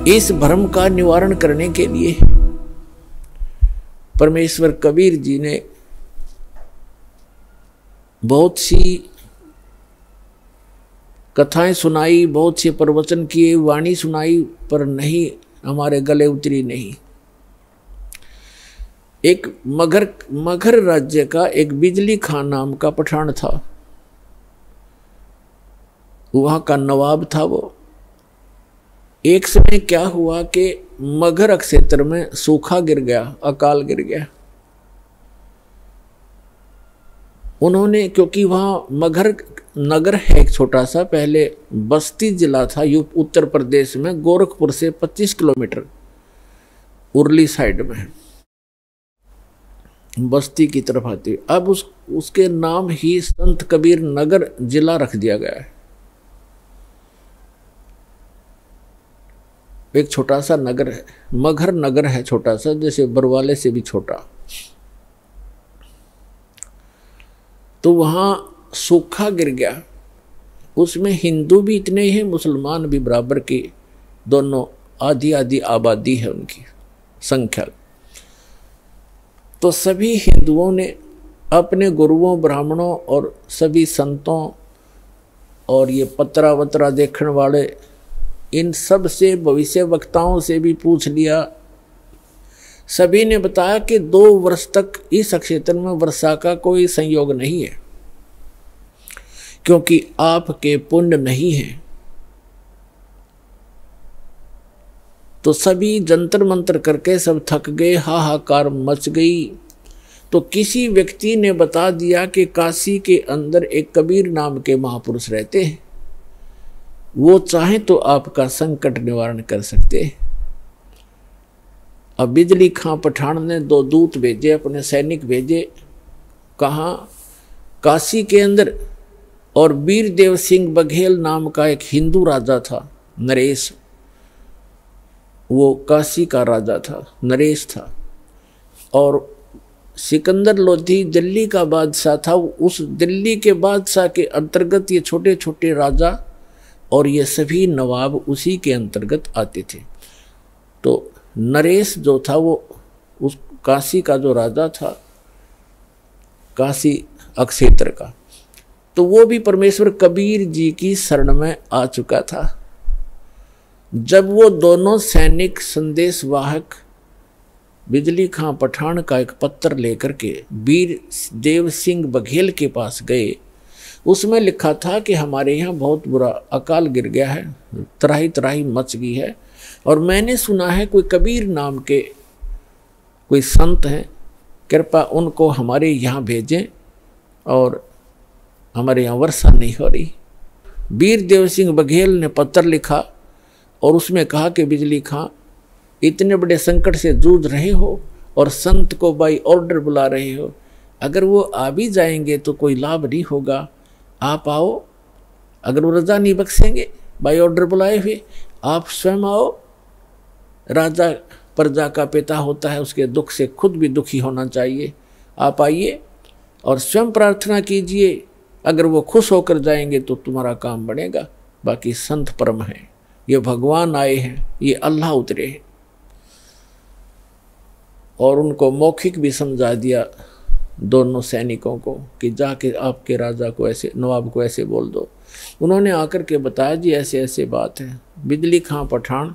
इस भ्रम का निवारण करने के लिए परमेश्वर कबीर जी ने बहुत सी कथाएं सुनाई, बहुत से प्रवचन किए, वाणी सुनाई, पर नहीं हमारे गले उतरी नहीं। एक मगध राज्य का एक बिजली खान नाम का पठान था, वहां का नवाब था वो। एक समय क्या हुआ कि मगध क्षेत्र में सूखा गिर गया, अकाल गिर गया। उन्होंने, क्योंकि वहां मगध नगर है एक छोटा सा, पहले बस्ती जिला था उत्तर प्रदेश में, गोरखपुर से 25 किलोमीटर उरली साइड में बस्ती की तरफ आती। अब उसके नाम ही संत कबीर नगर जिला रख दिया गया है। एक छोटा सा नगर है, मगध नगर है छोटा सा, जैसे बरवाले से भी छोटा। तो वहां सूखा गिर गया, उसमें हिंदू भी इतने हैं, मुसलमान भी बराबर की, दोनों आधी आधी आबादी है उनकी संख्या। तो सभी हिंदुओं ने अपने गुरुओं, ब्राह्मणों और सभी संतों और ये पत्रा वत्रा देखने वाले, इन सब से, भविष्य वक्ताओं से भी पूछ लिया। सभी ने बताया कि 2 वर्ष तक इस क्षेत्र में वर्षा का कोई संयोग नहीं है, क्योंकि आपके पुण्य नहीं है। तो सभी जंतर मंत्र करके सब थक गए, हाहाकार मच गई। तो किसी व्यक्ति ने बता दिया कि काशी के अंदर एक कबीर नाम के महापुरुष रहते हैं, वो चाहे तो आपका संकट निवारण कर सकते हैं। अब बिजली खां पठान ने 2 दूत भेजे, अपने सैनिक भेजे, कहाँ? काशी के अंदर। और वीरदेव सिंह बघेल नाम का एक हिंदू राजा था, नरेश, वो काशी का राजा था, नरेश था। और सिकंदर लोधी दिल्ली का बादशाह था। उस दिल्ली के बादशाह के अंतर्गत ये छोटे छोटे राजा और ये सभी नवाब उसी के अंतर्गत आते थे। तो नरेश जो था वो उस काशी का जो राजा था, काशी क्षेत्र का, तो वो भी परमेश्वर कबीर जी की शरण में आ चुका था। जब वो दोनों सैनिक संदेश वाहक बिजली खां पठान का एक पत्र लेकर के वीर देव सिंह बघेल के पास गए, उसमें लिखा था कि हमारे यहाँ बहुत बुरा अकाल गिर गया है, त्राही त्राही मच गई है, और मैंने सुना है कोई कबीर नाम के कोई संत हैं, कृपा उनको हमारे यहाँ भेजें, और हमारे यहाँ वर्षा नहीं हो रही। वीर देव सिंह बघेल ने पत्र लिखा और उसमें कहा कि बिजली खां, इतने बड़े संकट से जूझ रहे हो और संत को बाई ऑर्डर बुला रहे हो, अगर वो आ भी जाएंगे तो कोई लाभ नहीं होगा, आप आओ। अगर वो रजा नहीं बख्शेंगे बाई ऑर्डर बुलाए हुए, आप स्वयं आओ। राजा प्रजा का पिता होता है, उसके दुख से खुद भी दुखी होना चाहिए। आप आइए और स्वयं प्रार्थना कीजिए, अगर वो खुश होकर जाएंगे तो तुम्हारा काम बनेगा। बाकी संत परम है, ये भगवान आए हैं, ये अल्लाह उतरे हैं। और उनको मौखिक भी समझा दिया दोनों सैनिकों को कि जाके आपके राजा को ऐसे, नवाब को ऐसे बोल दो। उन्होंने आकर के बताया जी ऐसे ऐसे बात है। बिजली खां पठान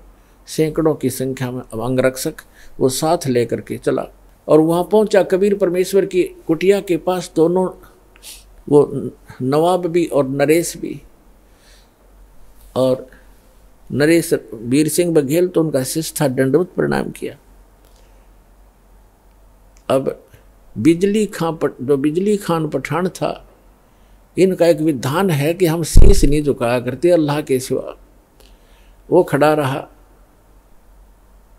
सैकड़ों की संख्या में अंगरक्षक वो साथ लेकर के चला और वहाँ पहुँचा कबीर परमेश्वर की कुटिया के पास। दोनों, वो नवाब भी और नरेश भी, और नरेश वीर सिंह बघेल तो उनका शिष्य था, दंडवत प्रणाम किया। अब बिजली खान पठान था, इनका एक विधान है कि हम शीश नहीं झुकाया करते अल्लाह के सिवा। वो खड़ा रहा,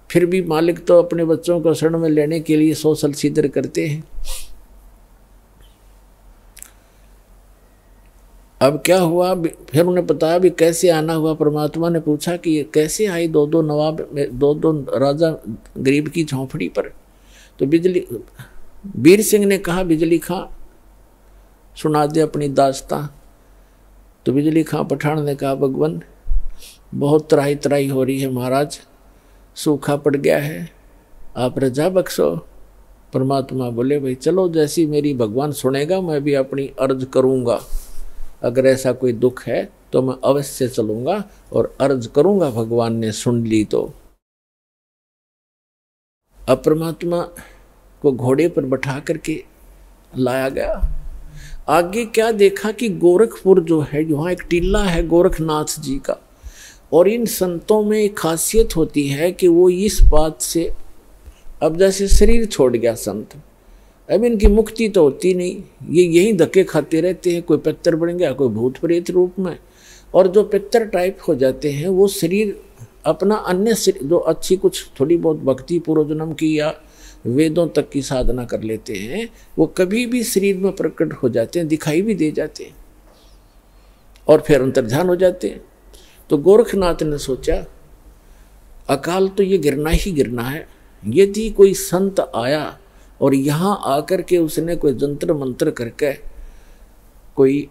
फिर भी मालिक तो अपने बच्चों को शरण में लेने के लिए सोशल सीदर करते हैं। अब क्या हुआ, फिर उन्हें बताया भी कैसे आना हुआ। परमात्मा ने पूछा कि ये कैसे आई दो नवाब, दो राजा गरीब की झोंपड़ी पर। तो वीर सिंह ने कहा बिजली खां सुना दे अपनी दास्तां। तो बिजली खां पठान ने कहा भगवान बहुत त्राही त्राही हो रही है महाराज, सूखा पड़ गया है, आप रजा बख्शो। परमात्मा बोले भाई चलो, जैसी मेरी भगवान सुनेगा मैं भी अपनी अर्ज करूँगा। अगर ऐसा कोई दुख है तो मैं अवश्य चलूँगा और अर्ज करूँगा, भगवान ने सुन ली तो। अब परमात्मा को घोड़े पर बैठा करके लाया गया। आगे क्या देखा कि गोरखपुर जो है, वहाँ एक टीला है गोरखनाथ जी का, और इन संतों में एक खासियत होती है कि वो इस बात से, अब जैसे शरीर छोड़ गया संत, अब इनकी मुक्ति तो होती नहीं, ये यहीं धक्के खाते रहते हैं, कोई पितर बन गया, कोई भूत प्रेत रूप में, और जो पितर टाइप हो जाते हैं वो शरीर अपना अन्य जो अच्छी कुछ थोड़ी बहुत भक्ति पूर्वजन्म की या वेदों तक की साधना कर लेते हैं, वो कभी भी शरीर में प्रकट हो जाते हैं, दिखाई भी दे जाते हैं और फिर अंतर्ध्यान हो जाते हैं। तो गोरखनाथ ने सोचा अकाल तो ये गिरना ही गिरना है, यदि कोई संत आया और यहाँ आकर के उसने कोई जंतर मंत्र करके कोई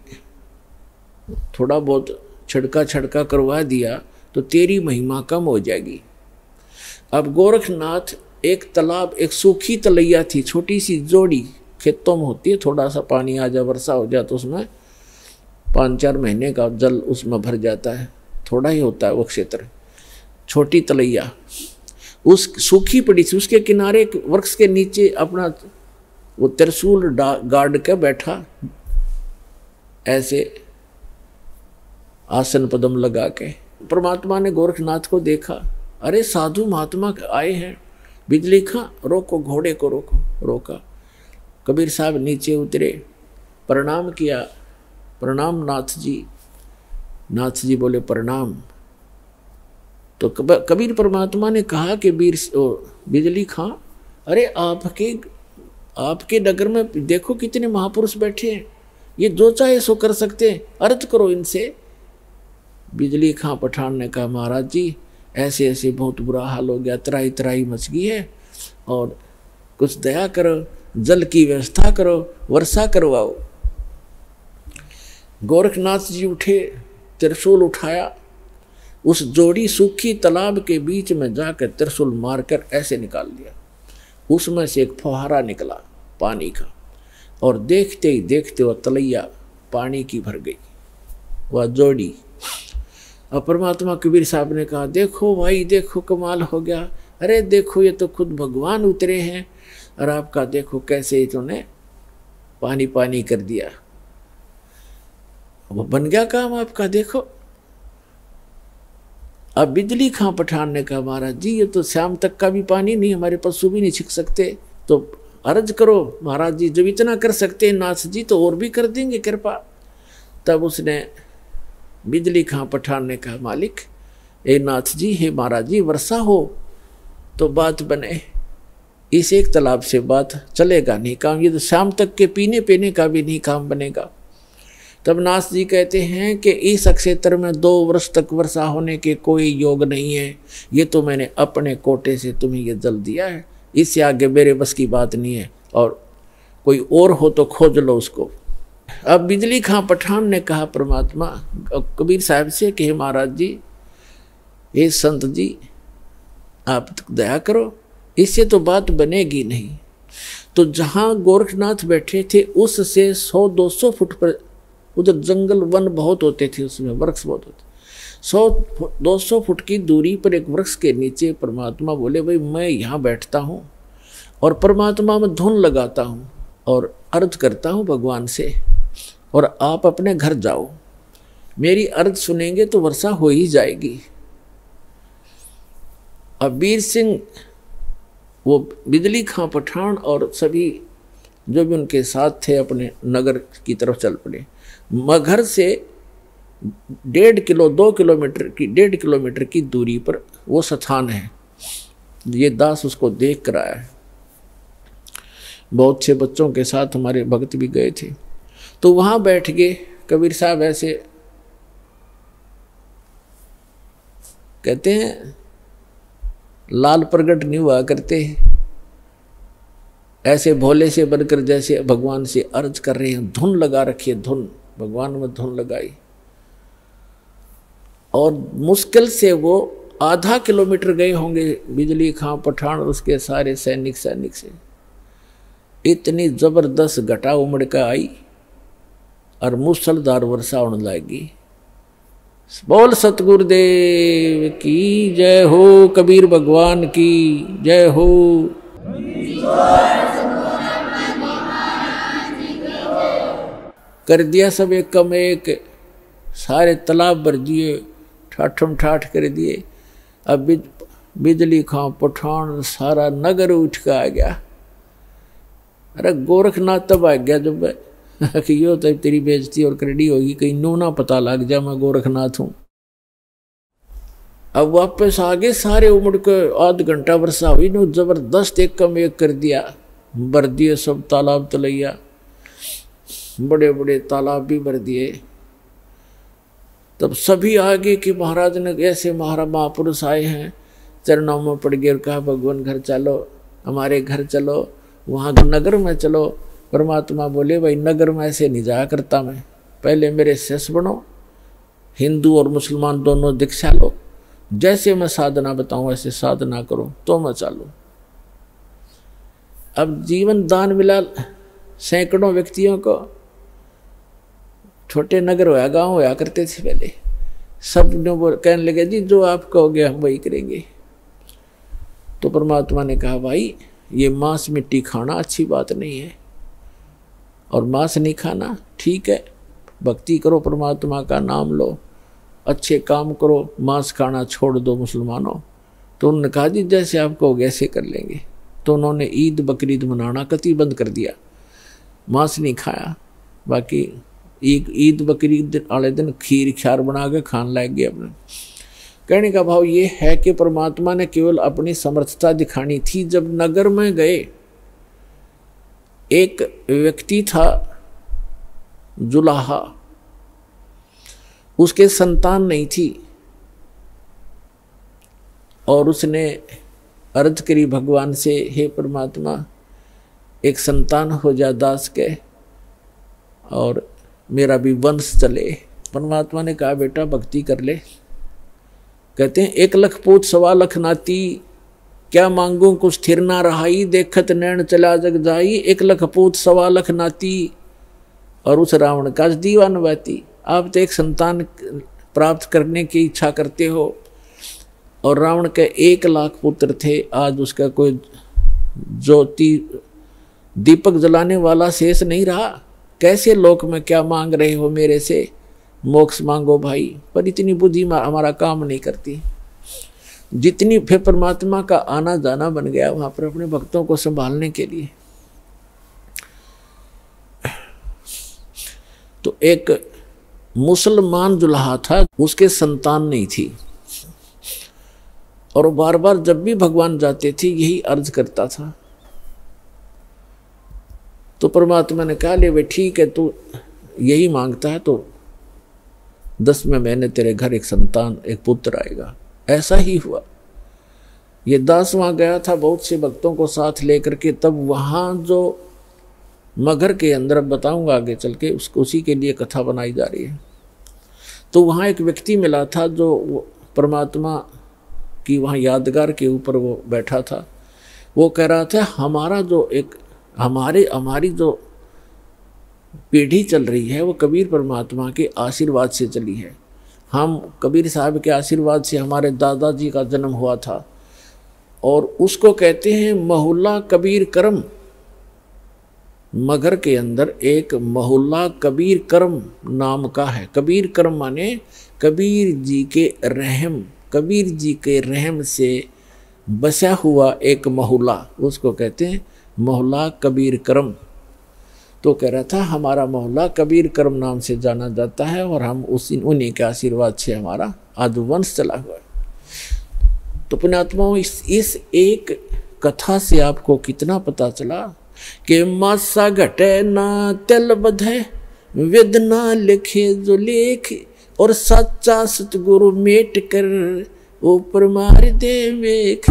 थोड़ा बहुत छड़का करवा दिया तो तेरी महिमा कम हो जाएगी। अब गोरखनाथ, एक तालाब, एक सूखी तलैया थी, छोटी सी जोड़ी खेतों में होती है, थोड़ा सा पानी आ जाए, वर्षा हो जाए तो उसमें 5-4 महीने का जल उसमें भर जाता है, थोड़ा ही होता है वो क्षेत्र, छोटी तलैया उस सूखी पड़ी थी। उसके किनारे वृक्ष के नीचे अपना वो त्रिशूल गाड़ के बैठा, ऐसे आसन पदम लगा के। परमात्मा ने गोरखनाथ को देखा, अरे साधु महात्मा आए हैं, बिजली खां, रोको घोड़े को, रोका। कबीर साहब नीचे उतरे, प्रणाम किया, प्रणाम नाथ जी। नाथ जी बोले प्रणाम। तो कबीर परमात्मा ने कहा कि बिजली खां, अरे आपके नगर में देखो कितने महापुरुष बैठे हैं, ये जो चाहे सो कर सकते हैं, अर्थ करो इनसे। बिजली खां पठान ने कहा महाराज जी ऐसे ऐसे बहुत बुरा हाल हो गया, त्राही त्राही मच गई है, और कुछ दया करो, जल की व्यवस्था करो, वर्षा करवाओ। गोरखनाथ जी उठे, त्रिशूल उठाया, उस जोड़ी सूखी तालाब के बीच में जाकर त्रिशूल मारकर ऐसे निकाल दिया। उसमें से एक फुहारा निकला पानी का, और देखते ही देखते वह तलैया पानी की भर गई, वह जोड़ी। और परमात्मा कबीर साहब ने कहा देखो भाई देखो कमाल हो गया, अरे देखो ये तो खुद भगवान उतरे हैं, और आपका देखो कैसे इन्होंने पानी पानी कर दिया, वो बन गया काम आपका। देखो अब बिजली खां पठान ने कहा महाराज जी ये तो शाम तक का भी पानी नहीं, हमारे पशु भी नहीं छिक सकते, तो अर्ज करो महाराज जी, जब इतना कर सकते हैं नाथ जी तो और भी कर देंगे कृपा। तब उसने बिजली खां पठान ने कहा मालिक, ए नाथ जी, हे महाराज जी, वर्षा हो तो बात बने, इस एक तालाब से बात चलेगा नहीं काम, ये तो शाम तक के पीने पीने का भी नहीं काम बनेगा। तब नाथ जी कहते हैं कि इस क्षेत्र में 2 वर्ष तक वर्षा होने के कोई योग नहीं है, ये तो मैंने अपने कोटे से तुम्हें ये जल दिया है, इससे आगे मेरे बस की बात नहीं है, और कोई और हो तो खोज लो उसको। अब बिजली खां पठान ने कहा परमात्मा कबीर साहब से कि महाराज जी, ये संत जी आप दया करो, इससे तो बात बनेगी नहीं। तो जहाँ गोरखनाथ बैठे थे उससे 100-200 फुट पर, उधर जंगल वन बहुत होते थे, उसमें वृक्ष बहुत होते, 100-200 फुट की दूरी पर एक वृक्ष के नीचे परमात्मा बोले भाई मैं यहाँ बैठता हूँ और परमात्मा में धुन लगाता हूँ और अर्ज करता हूँ भगवान से, और आप अपने घर जाओ, मेरी अर्ज सुनेंगे तो वर्षा हो ही जाएगी। अब वीर सिंह, वो बिजली खां पठान और सभी जो भी उनके साथ थे अपने नगर की तरफ चल पड़े। मगहर से 1.5 किलोमीटर की दूरी पर वो स्थान है, ये दास उसको देख कर आया है। बहुत से बच्चों के साथ हमारे भक्त भी गए थे, तो वहाँ बैठ गए। कबीर साहब ऐसे कहते हैं लाल प्रगट नहीं हुआ करते, ऐसे भोले से बनकर जैसे भगवान से अर्ज कर रहे हैं, धुन लगा रखी है, धुन भगवान में धुन लगाई, और मुश्किल से वो आधा किलोमीटर गए होंगे बिजली खां पठान और उसके सारे सैनिक से। इतनी जबरदस्त घटा उमड़ कर आई और मूसलधार वर्षा होने लगी। बोल सतगुरुदेव की जय हो, कबीर भगवान की जय हो। कर दिया सब एक कम एक, सारे तालाब भर दिए, ठाठम ठाठ कर दिए। अब बिजली खां पठान सारा नगर उठ कर आ गया। अरे गोरखनाथ तब आ गया जब कि यो तो तेरी बेइज्जती और करड़ी होगी, कहीं नू ना पता लग जा मैं गोरखनाथ हूं। अब वापस आगे सारे उमड़ के आध घंटा वर्षा हुई, नो जबरदस्त एक कम एक कर दिया, भर दिए सब तालाब तलैया, बड़े बड़े तालाब भी भर दिए। तब सभी आगे कि महाराज ने ऐसे महापुरुष आए हैं, चरणों में पड़ गए और कहा भगवान घर चलो, हमारे घर चलो, वहाँ नगर में चलो। परमात्मा बोले भाई नगर में ऐसे नहीं जाया करता मैं, पहले मेरे शिष्य बनो, हिंदू और मुसलमान दोनों दीक्षा लो, जैसे मैं साधना बताऊं ऐसे साधना करो तो मैं चालू। अब जीवन दान मिला सैकड़ों व्यक्तियों को। छोटे नगर होया गांव होया करते थे पहले, सब ने कहने लगे जी जो आप कहोगे हम वही करेंगे। तो परमात्मा ने कहा भाई ये मांस मिट्टी खाना अच्छी बात नहीं है, और मांस नहीं खाना ठीक है, भक्ति करो, परमात्मा का नाम लो, अच्छे काम करो, मांस खाना छोड़ दो मुसलमानों। तो उन्होंने कहा जी जैसे आप कहोगे ऐसे कर लेंगे। तो उन्होंने ईद बकरीद मनाना कतई बंद कर दिया, मांस नहीं खाया। बाकी ईद बकरीद वाले दिन खीर ख्यार बना के खान लग गए अपने। कहने का भाव ये है कि परमात्मा ने केवल अपनी समर्थता दिखानी थी। जब नगर में गए, एक व्यक्ति था जुलाहा, उसके संतान नहीं थी, और उसने अर्ज करी भगवान से, हे परमात्मा एक संतान हो जा दास के और मेरा भी वंश चले। परमात्मा ने कहा बेटा भक्ति कर ले। कहते हैं 1 लाख पूत 1.25 लाख नाती, क्या मांगू कुछ स्थिर ना रहाई, देखत नैन चला जग जाई। 1 लाख पूत 1.25 लाख नाती, और उस रावण का दीवान बाती। आप तो एक संतान प्राप्त करने की इच्छा करते हो, और रावण के 1 लाख पुत्र थे, आज उसका कोई ज्योति दीपक जलाने वाला शेष नहीं रहा। कैसे लोक में क्या मांग रहे हो मेरे से, मोक्ष मांगो भाई। पर इतनी बुद्धि हमारा काम नहीं करती। जितनी फिर परमात्मा का आना जाना बन गया वहां पर अपने भक्तों को संभालने के लिए। तो एक मुसलमान जुलाहा था, उसके संतान नहीं थी, और बार बार जब भी भगवान जाते थे यही अर्ज करता था। तो परमात्मा ने कहा ले वे ठीक है, तू यही मांगता है तो 10वें महीने तेरे घर एक संतान एक पुत्र आएगा। ऐसा ही हुआ। ये दास वहाँ गया था बहुत से भक्तों को साथ लेकर के। तब वहाँ जो मगर के अंदर, अब बताऊंगा आगे चल के, उसी के लिए कथा बनाई जा रही है। तो वहाँ एक व्यक्ति मिला था जो परमात्मा की वहाँ यादगार के ऊपर वो बैठा था। वो कह रहा था हमारा जो एक हमारी जो पीढ़ी चल रही है वो कबीर परमात्मा के आशीर्वाद से चली है। हम कबीर साहब के आशीर्वाद से हमारे दादाजी का जन्म हुआ था, और उसको कहते हैं मोहल्ला कबीर करम। मगर के अंदर एक मोहल्ला कबीर करम नाम का है। कबीर करम माने कबीर जी के रहम, कबीर जी के रहम से बसा हुआ एक मोहल्ला, उसको कहते हैं मोहल्ला कबीर करम। तो कह रहा था हमारा मोहल्ला कबीर करम नाम से जाना जाता है, और हम उन्हीं के आशीर्वाद से हमारा आदुवंश चला हुआ है। तो पुण्यात्माओं, इस एक कथा से आपको कितना पता चला कि मासा घटे ना तिल बधे, वेदना लिखे जो लेख, और सच्चा सतगुरु मेट कर ऊपर मार दे वेख।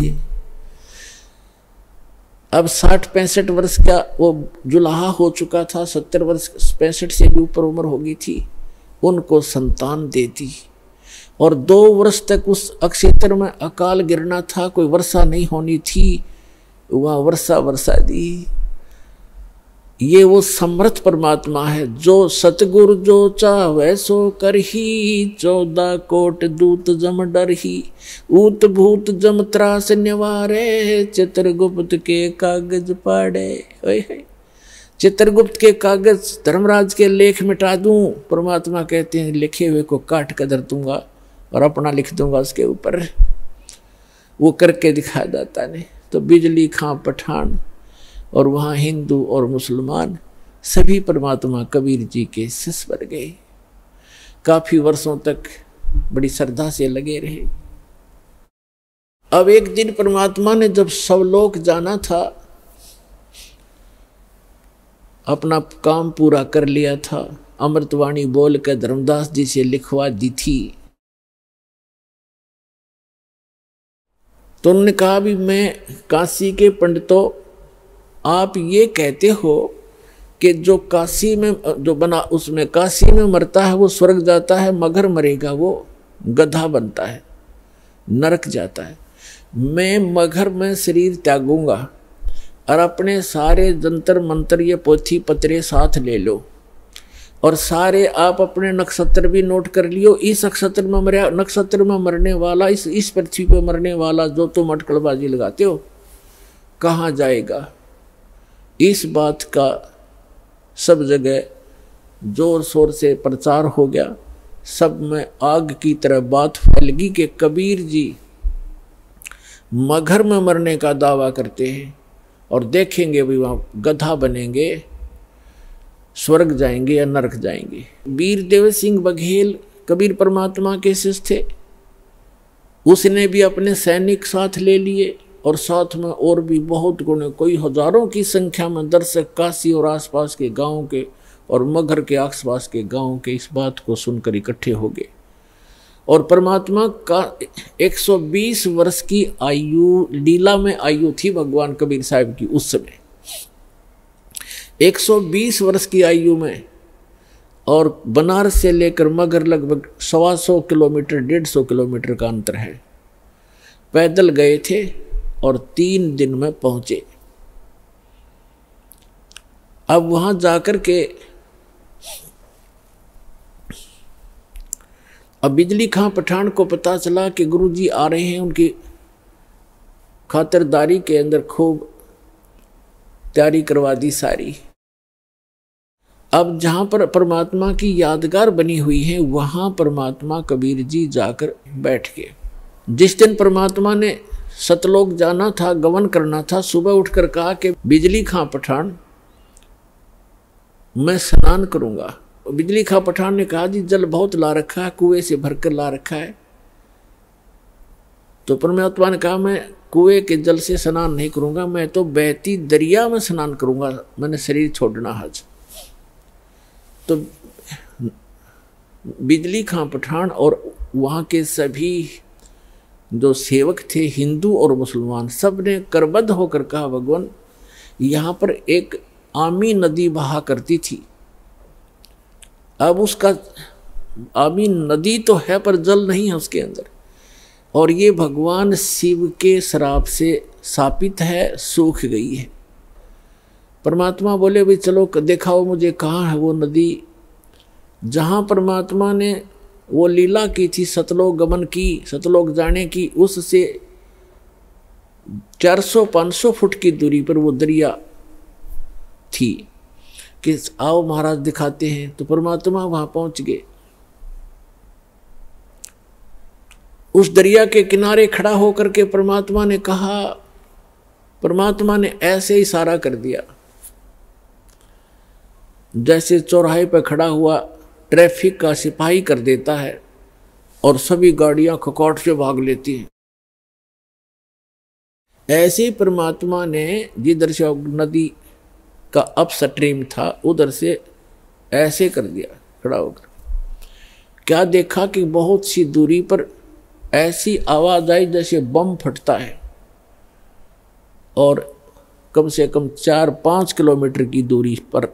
अब 60-65 वर्ष का वो जुलाहा हो चुका था, 70 वर्ष 65 से भी ऊपर उम्र हो गई थी। उनको संतान दे दी। और 2 वर्ष तक उस अक्षेत्र में अकाल गिरना था, कोई वर्षा नहीं होनी थी, वहाँ वर्षा दी। ये वो समर्थ परमात्मा है जो सतगुरु जो चाहे सो करही, 14 कोट दूत जम डरही, ऊत भूत जम त्रास निवारे, चित्रगुप्त के कागज पाड़े। चित्रगुप्त के कागज धर्मराज के लेख मिटा दूं, परमात्मा कहते हैं लिखे हुए को काट कर धर दूंगा और अपना लिख दूंगा उसके ऊपर। वो करके दिखा दाता ने। तो बिजली खां पठान और वहाँ हिंदू और मुसलमान सभी परमात्मा कबीर जी के शिष्य बन गए। काफी वर्षों तक बड़ी श्रद्धा से लगे रहे। अब एक दिन परमात्मा ने जब सब लोग जाना था, अपना काम पूरा कर लिया था, अमृतवाणी बोल कर धर्मदास जी से लिखवा दी थी, तो उन्होंने कहा भी मैं काशी के पंडितों, आप ये कहते हो कि जो काशी में जो बना उसमें काशी में मरता है वो स्वर्ग जाता है, मगर मरेगा वो गधा बनता है, नरक जाता है। मैं मगर में शरीर त्यागूंगा और अपने सारे जंतर मंत्र ये पोथी पत्रे साथ ले लो और सारे आप अपने नक्षत्र भी नोट कर लियो। इस नक्षत्र में मरने वाला, इस पृथ्वी पे मरने वाला जो तुम अटकलबाजी लगाते हो कहाँ जाएगा। इस बात का सब जगह जोर शोर से प्रचार हो गया, सब में आग की तरह बात फैल गई कि कबीर जी मगर में मरने का दावा करते हैं और देखेंगे भी वहाँ गधा बनेंगे, स्वर्ग जाएंगे या नरक जाएंगे। वीर देव सिंह बघेल कबीर परमात्मा के शिष्य थे, उसने भी अपने सैनिक साथ ले लिए और साथ में और भी बहुत गुणे, कोई हजारों की संख्या में दर्शक काशी और आसपास के गांवों के और मगर के आसपास के गांवों के इस बात को सुनकर इकट्ठे हो गए। और परमात्मा का 120 वर्ष की आयु, लीला में आयु थी भगवान कबीर साहब की उस समय, 120 वर्ष की आयु में। और बनारस से लेकर मगर लगभग 125 किलोमीटर 150 किलोमीटर का अंतर है। पैदल गए थे और 3 दिन में पहुंचे। अब वहां जाकर के अब बिजली खां पठान को पता चला कि गुरुजी आ रहे हैं, उनकी खातिरदारी के अंदर खूब तैयारी करवा दी सारी। अब जहां पर परमात्मा की यादगार बनी हुई है वहां परमात्मा कबीर जी जाकर बैठ गए। जिस दिन परमात्मा ने सतलोक जाना था, गमन करना था, सुबह उठकर कहा कि बिजली खां पठान मैं स्नान करूंगा। बिजली खां पठान ने कहा जी जल बहुत ला रखा है, कुएं से भरकर ला रखा है। तो परमात्मा ने कहा मैं कुएं के जल से स्नान नहीं करूंगा, मैं तो बहती दरिया में स्नान करूंगा, मैंने शरीर छोड़ना आज। तो बिजली खां पठान और वहाँ के सभी जो सेवक थे हिंदू और मुसलमान, सब ने करबद्ध होकर कहा भगवान यहाँ पर एक आमी नदी बहा करती थी, अब उसका आमी नदी तो है पर जल नहीं है उसके अंदर, और ये भगवान शिव के श्राप से शापित है, सूख गई है। परमात्मा बोले भाई चलो दिखाओ मुझे कहाँ है वो नदी। जहाँ परमात्मा ने वो लीला की थी, सतलोक गमन की, सतलोक जाने की, उससे 400-500 फुट की दूरी पर वो दरिया थी कि आओ महाराज दिखाते हैं। तो परमात्मा वहां पहुंच गए। उस दरिया के किनारे खड़ा होकर के परमात्मा ने कहा, परमात्मा ने ऐसे इशारा कर दिया जैसे चौराहे पर खड़ा हुआ ट्रैफिक का सिपाही कर देता है और सभी गाड़ियां खकौट से भाग लेती हैं। ऐसे परमात्मा ने जिधर से नदी का अपस्ट्रीम था उधर से ऐसे कर दिया खड़ा होकर। क्या देखा कि बहुत सी दूरी पर ऐसी आवाज आई जैसे बम फटता है, और कम से कम 4-5 किलोमीटर की दूरी पर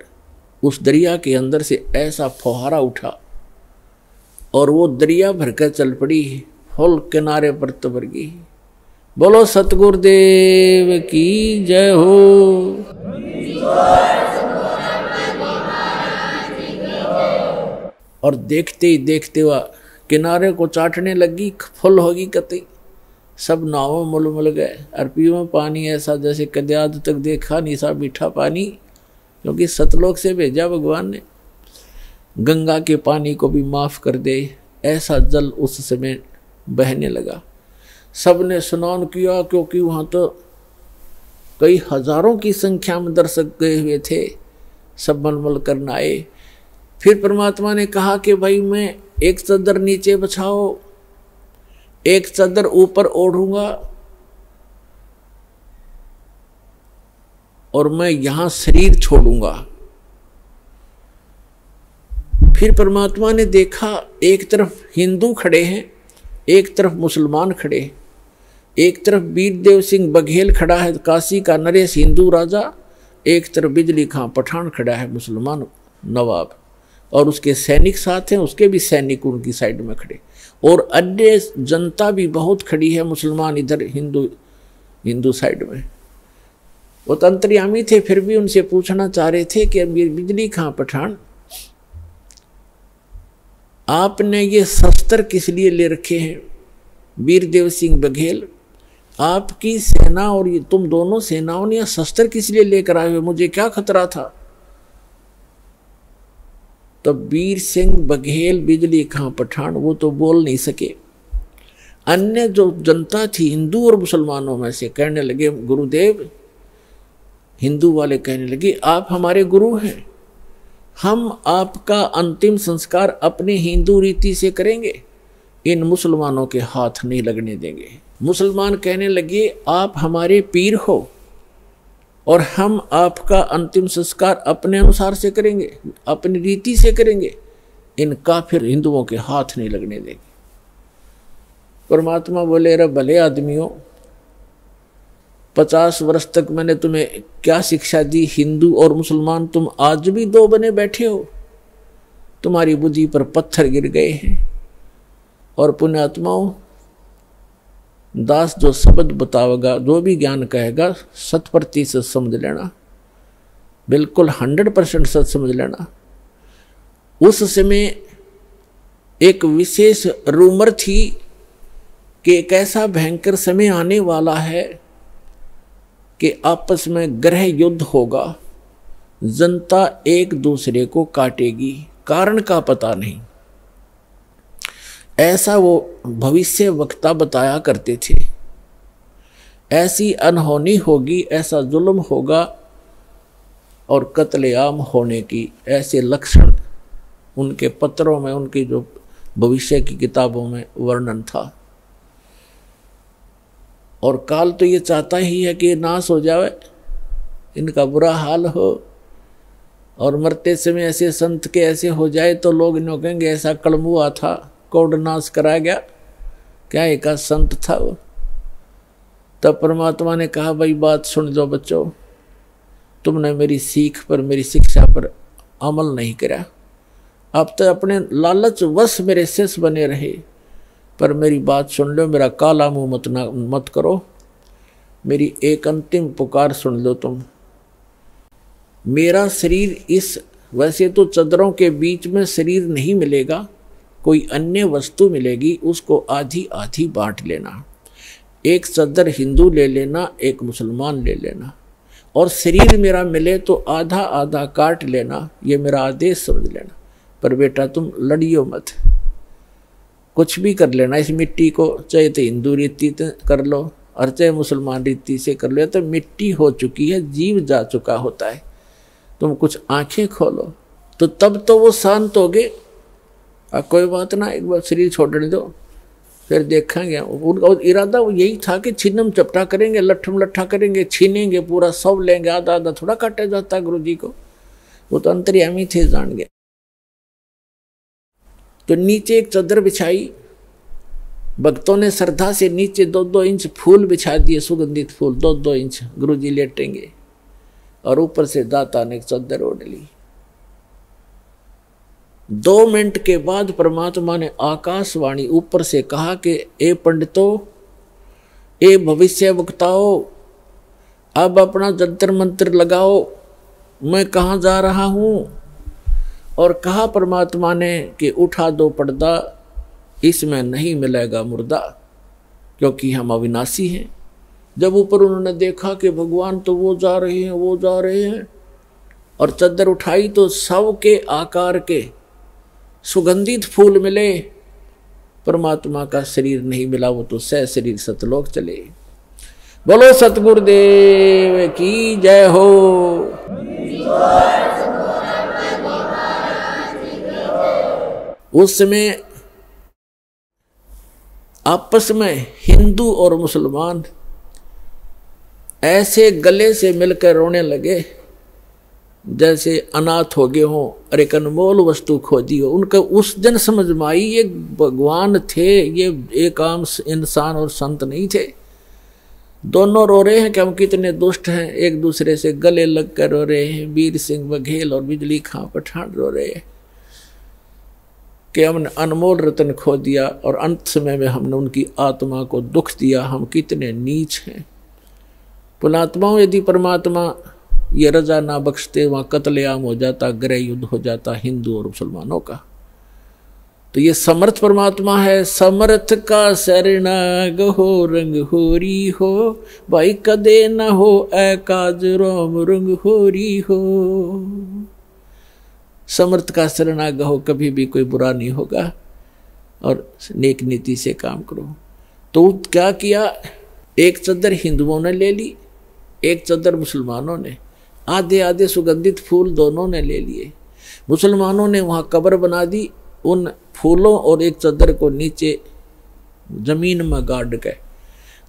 उस दरिया के अंदर से ऐसा फुहारा उठा और वो दरिया भरकर चल पड़ी, फुल किनारे पर तबर गई। बोलो सतगुरुदेव की जय हो। और देखते ही देखते हुआ किनारे को चाटने लगी, फुल होगी कतई। सब नावों मुलमुल गए और पीओ पानी ऐसा जैसे कदे आज तक देखा नहीं सा मीठा पानी, क्योंकि सतलोक से भेजा भगवान ने। गंगा के पानी को भी माफ कर दे, ऐसा जल उस समय बहने लगा। सबने स्नान किया, क्योंकि वहाँ तो कई हजारों की संख्या में दर्शक गए हुए थे। सब मलमल करना आए। फिर परमात्मा ने कहा कि भाई मैं एक चादर नीचे बिछाओ, एक चादर ऊपर ओढ़ूंगा, और मैं यहां शरीर छोड़ूंगा। फिर परमात्मा ने देखा एक तरफ हिंदू खड़े हैं, एक तरफ मुसलमान खड़े हैं। एक तरफ वीरदेव सिंह बघेल खड़ा है, काशी का नरेश हिंदू राजा। एक तरफ बिजली खां पठान खड़ा है, मुसलमान नवाब, और उसके सैनिक साथ हैं, उसके भी सैनिक उनकी साइड में खड़े। और अन्य जनता भी बहुत खड़ी है, मुसलमान इधर, हिंदू साइड में। वो तो अंतर्यामी थे, फिर भी उनसे पूछना चाह रहे थे कि बिजली खां पठान, आपने ये शस्त्र किस लिए ले रखे हैं? वीरदेव सिंह बघेल, आपकी सेना और ये तुम दोनों सेनाओं ने शस्त्र किस लिए लेकर आए हुए? मुझे क्या खतरा था? तो वीर सिंह बघेल, बिजली खां पठान, वो तो बोल नहीं सके। अन्य जो जनता थी हिंदू और मुसलमानों में से कहने लगे, गुरुदेव, हिंदू वाले कहने लगे, आप हमारे गुरु हैं, हम आपका अंतिम संस्कार अपने हिंदू रीति से करेंगे, इन मुसलमानों के हाथ नहीं लगने देंगे। मुसलमान कहने लगे, आप हमारे पीर हो और हम आपका अंतिम संस्कार अपने अनुसार से करेंगे, अपनी रीति से करेंगे, इन काफिर हिंदुओं के हाथ नहीं लगने देंगे। परमात्मा बोले, रे भले आदमियों, 50 वर्ष तक मैंने तुम्हें क्या शिक्षा दी? हिंदू और मुसलमान तुम आज भी दो बने बैठे हो, तुम्हारी बुद्धि पर पत्थर गिर गए हैं। और पुण्यात्माओं, दास जो शब्द बतावेगा, जो भी ज्ञान कहेगा, 100% समझ लेना, बिल्कुल 100% सच समझ लेना। उस समय एक विशेष रूमर थी कि एक ऐसा भयंकर समय आने वाला है कि आपस में ग्रह युद्ध होगा, जनता एक दूसरे को काटेगी, कारण का पता नहीं। ऐसा वो भविष्य वक्ता बताया करते थे। ऐसी अनहोनी होगी, ऐसा जुल्म होगा और कत्लेआम होने की ऐसे लक्षण उनके पत्रों में, उनकी जो भविष्य की किताबों में वर्णन था। और काल तो ये चाहता ही है कि नाश हो जाए, इनका बुरा हाल हो, और मरते समय ऐसे संत के ऐसे हो जाए तो लोग इन्हों कहेंगे ऐसा कलम हुआ था, कोड नाश करा गया, क्या एक संत था वो। तब परमात्मा ने कहा, भाई बात सुन लो बच्चों, तुमने मेरी सीख पर, मेरी शिक्षा पर अमल नहीं करा, अब तो अपने लालच वश मेरे शिष्य बने रहे, पर मेरी बात सुन लो, मेरा काला मुंह मत करो, मेरी एक अंतिम पुकार सुन लो तुम। मेरा शरीर इस, वैसे तो चदरों के बीच में शरीर नहीं मिलेगा, कोई अन्य वस्तु मिलेगी, उसको आधी आधी बांट लेना, एक चदर हिंदू ले लेना, एक मुसलमान ले लेना, और शरीर मेरा मिले तो आधा आधा काट लेना, ये मेरा आदेश समझ लेना। पर बेटा तुम लड़ियो मत, कुछ भी कर लेना इस मिट्टी को, चाहे तो हिंदू रीति कर लो और चाहे मुसलमान रीति से कर लो, तो मिट्टी हो चुकी है, जीव जा चुका होता है। तुम कुछ आंखें खोलो तो तब तो वो शांत हो गए। कोई बात ना, एक बार शरीर छोड़ने दो, फिर देखेंगे। उनका इरादा वो यही था कि छिन्नम चपटा करेंगे, लट्ठम लट्ठा करेंगे, छीनेंगे, पूरा सब लेंगे, आधा आधा थोड़ा काटा जाता गुरु जी को, वो तो अंतर्यामी थे, जान गए। तो नीचे एक चादर बिछाई, भक्तों ने श्रद्धा से नीचे 2-2 इंच फूल बिछा दिए, सुगंधित फूल 2-2 इंच, गुरु जी लेटेंगे, और ऊपर से दाता ने एक चादर ओढ़ ली। 2 मिनट के बाद परमात्मा ने आकाशवाणी ऊपर से कहा कि ए पंडितों, ए भविष्य वक्ताओं, अब अपना जंतर मंत्र लगाओ, मैं कहाँ जा रहा हूँ। और कहा परमात्मा ने कि उठा दो पर्दा, इसमें नहीं मिलेगा मुर्दा, क्योंकि हम अविनाशी हैं। जब ऊपर उन्होंने देखा कि भगवान तो वो जा रहे हैं, वो जा रहे हैं, और चद्दर उठाई तो सब के आकार के सुगंधित फूल मिले, परमात्मा का शरीर नहीं मिला, वो तो सह शरीर सतलोक चले। बोलो सतगुरुदेव की जय हो। उस समय आपस में हिंदू और मुसलमान ऐसे गले से मिलकर रोने लगे जैसे अनाथ हो गए हों और एक अनमोल वस्तु खोजी हो। उनका उस दिन समझ में आई ये भगवान थे, ये एक आम इंसान और संत नहीं थे। दोनों रो रहे हैं कि हम कितने दुष्ट हैं, एक दूसरे से गले लग कर रो रहे हैं। वीर सिंह बघेल और बिजली खां पठान रो रहे हैं कि हमने अनमोल रतन खो दिया और अंत समय में हमने उनकी आत्मा को दुख दिया, हम कितने नीच हैं। पुणात्माओं, यदि परमात्मा ये रजा ना बख्शते, वहाँ कत्लेआम हो जाता, गृह युद्ध हो जाता हिंदू और मुसलमानों का। तो ये समर्थ परमात्मा है। समर्थ का शरणाग हो, रंग होरी हो, भाई कदे न हो एकाज रोम रंग होरी हो। समर्थ का शरणाग हो, कभी भी कोई बुरा नहीं होगा और नेक नीति से काम करो। तो क्या किया, एक चद्दर हिंदुओं ने ले ली, एक चद्दर मुसलमानों ने, आधे आधे सुगंधित फूल दोनों ने ले लिए। मुसलमानों ने वहाँ कब्र बना दी उन फूलों और एक चद्दर को नीचे जमीन में गाड़ के,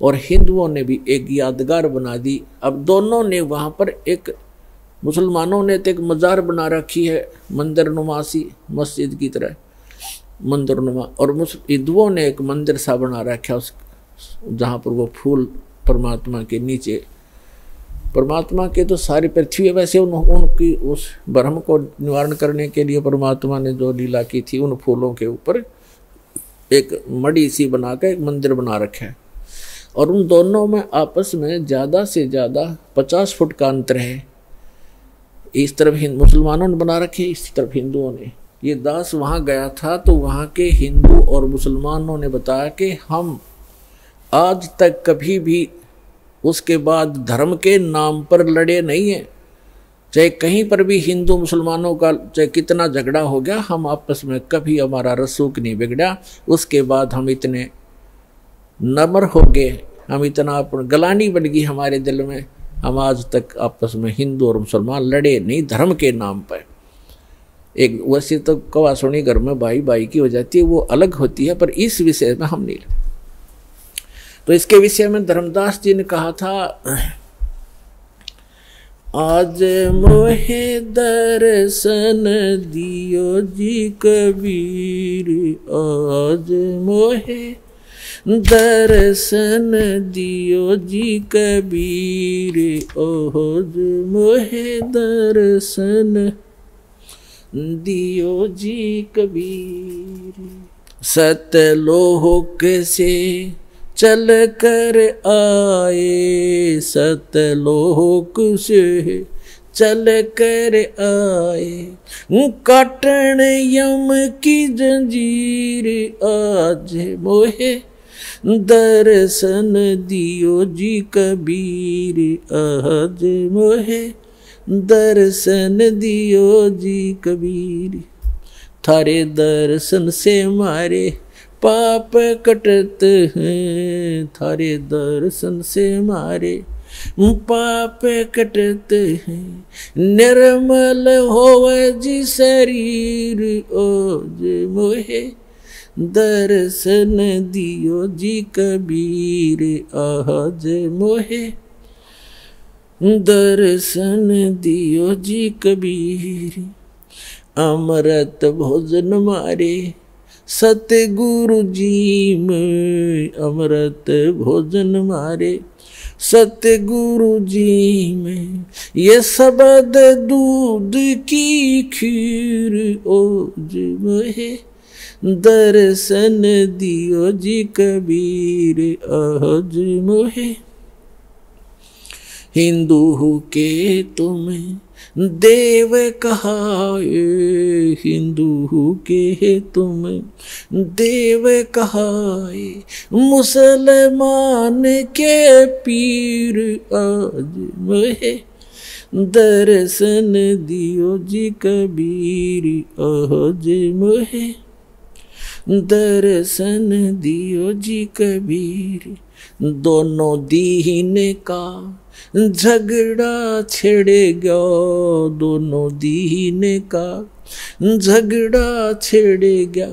और हिंदुओं ने भी एक यादगार बना दी। अब दोनों ने वहाँ पर एक, मुसलमानों ने तो एक मज़ार बना रखी है मंदिर नुमासी, मस्जिद की तरह मंदिर नुमा, और हिंदुओं ने एक मंदिर सा बना रखा उस जहाँ पर वो फूल परमात्मा के नीचे, परमात्मा के तो सारी पृथ्वी है। वैसे उनकी उस भ्रम को निवारण करने के लिए परमात्मा ने जो लीला की थी, उन फूलों के ऊपर एक मड़ी सी बना कर एक मंदिर बना रखा है। और उन दोनों में आपस में ज़्यादा से ज़्यादा 50 फुट का अंतर है। इस तरफ मुसलमानों ने बना रखे, इस तरफ हिंदुओं ने। ये दास वहाँ गया था तो वहाँ के हिंदू और मुसलमानों ने बताया कि हम आज तक कभी भी उसके बाद धर्म के नाम पर लड़े नहीं हैं। चाहे कहीं पर भी हिंदू मुसलमानों का चाहे कितना झगड़ा हो गया, हम आपस में कभी हमारा रसूख नहीं बिगड़ा। उसके बाद हम इतने नम्र हो गए, हम इतना गलानी बन गई हमारे दिल में, हम आज तक आपस में हिंदू और मुसलमान लड़े नहीं धर्म के नाम पर। एक वैसे तो कवा सुनी घर में भाई भाई की हो जाती है, वो अलग होती है, पर इस विषय में हम नहीं लड़े। तो इसके विषय में धर्मदास जी ने कहा था, आज मोहे दर्शन दियो जी कबीर, आज मोहे दर्शन दियो जी कबीर, आज मोहे दर्शन दियो जी कबीर। सतलोक से चल कर आए, सतलोक से चल कर आए, काटन यम की जंजीर, आज मोहे दर्शन दियो जी कबीर, आज मोहे दर्शन दियो जी कबीर। थारे दर्शन से मारे पाप कटत हैं, थारे दर्शन से मारे पाप कटत हैं, निर्मल होवे जी शरीर, ओज मोहे दर्शन दियो जी कबीर, आज मोहे दर्शन दियो जी कबीर। अमृत भोजन मारे सतगुरु जी में, अमृत भोजन मारे सतगुरु जी में ये शब्द दूध की खीर ओज मोहे दर्शन दियो जी कबीर ओज मोहे। हिंदू के तुम्हें देव कहाए, हिंदू के तुम्हें देव कहाए, मुसलमान के पीर आज मोहे दर्शन दियो जी कबीर आज मोहे दर्शन दियो जी कबीर। दोनों दीन का झगड़ा छिड़ेगा, दोनों दीन का झगड़ा छिड़ेगा,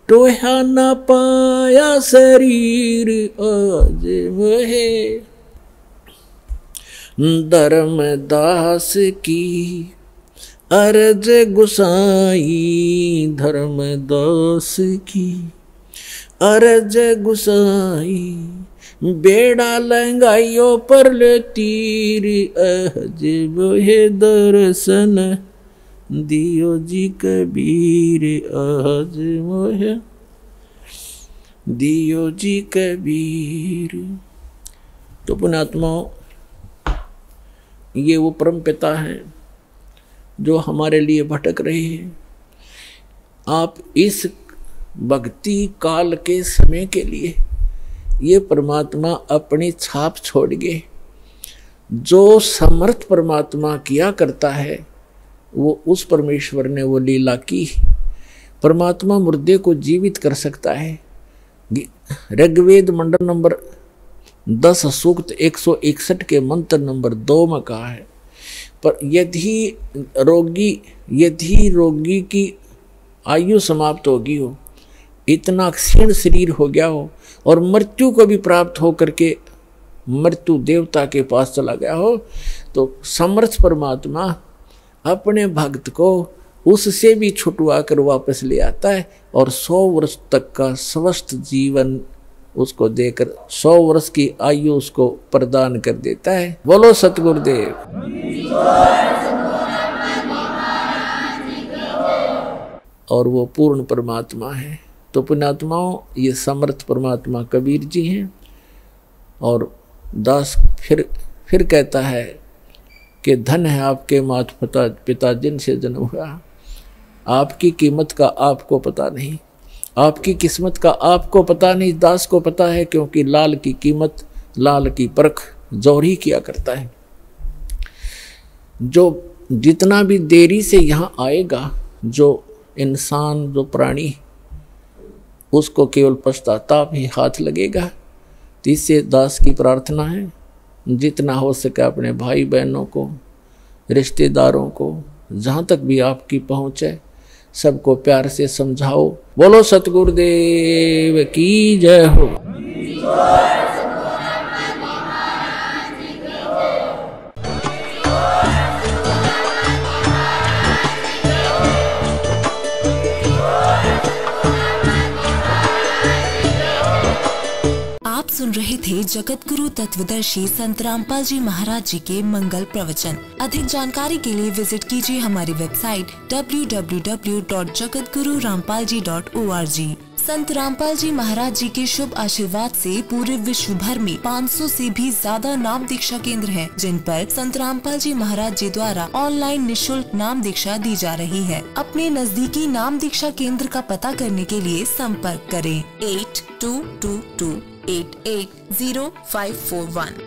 टोहा ना पाया शरीर आज मोहे। धर्मदास की अर्ज गुसाई, धर्मदास की अर्ज गुसाई, बेड़ा लंगाइयो पर ले तीर आज मोहे दर्शन दियो जी कबीर आज मोहे दियो जी कबीर। तो पुण्यात्माओं, ये वो परम पिता है जो हमारे लिए भटक रहे हैं। आप इस भक्ति काल के समय के लिए ये परमात्मा अपनी छाप छोड़ गए। जो समर्थ परमात्मा किया करता है वो उस परमेश्वर ने वो लीला की। परमात्मा मुर्दे को जीवित कर सकता है। ऋग्वेद मंडल नंबर 10 सूक्त 161 के मंत्र नंबर 2 में कहा है, पर यदि रोगी की आयु समाप्त होगी हो, इतना क्षीण शरीर हो गया हो और मृत्यु को भी प्राप्त हो करके मृत्यु देवता के पास चला गया हो, तो समर्थ परमात्मा अपने भक्त को उससे भी छुटवा कर वापस ले आता है और 100 वर्ष तक का स्वस्थ जीवन उसको देकर 100 वर्ष की आयु उसको प्रदान कर देता है। बोलो सतगुरुदेव। और वो पूर्ण परमात्मा है। तो पुण्यात्माओं, ये समर्थ परमात्मा कबीर जी हैं। और दास फिर कहता है कि धन है आपके माता पिता जिनसे जन्म हुआ, आपकी कीमत का आपको पता नहीं, आपकी किस्मत का आपको पता नहीं, दास को पता है, क्योंकि लाल की कीमत, लाल की परख जौहरी किया करता है। जो जितना भी देरी से यहाँ आएगा, जो इंसान, जो प्राणी, उसको केवल पश्चाताप ही हाथ लगेगा। तो इससे दास की प्रार्थना है, जितना हो सके अपने भाई बहनों को, रिश्तेदारों को, जहाँ तक भी आपकी पहुँच है, सबको प्यार से समझाओ। बोलो सतगुरुदेव की जय हो। सुन रहे थे जगत गुरु तत्वदर्शी संत रामपाल जी महाराज जी के मंगल प्रवचन। अधिक जानकारी के लिए विजिट कीजिए हमारी वेबसाइट www.jagatgururampalji.org। संत रामपाल जी महाराज जी के शुभ आशीर्वाद से पूरे विश्व भर में 500 से भी ज्यादा नाम दीक्षा केंद्र हैं, जिन पर संत रामपाल जी महाराज जी द्वारा ऑनलाइन निशुल्क नाम दीक्षा दी जा रही है। अपने नजदीकी नाम दीक्षा केंद्र का पता करने के लिए संपर्क करें 8222880541।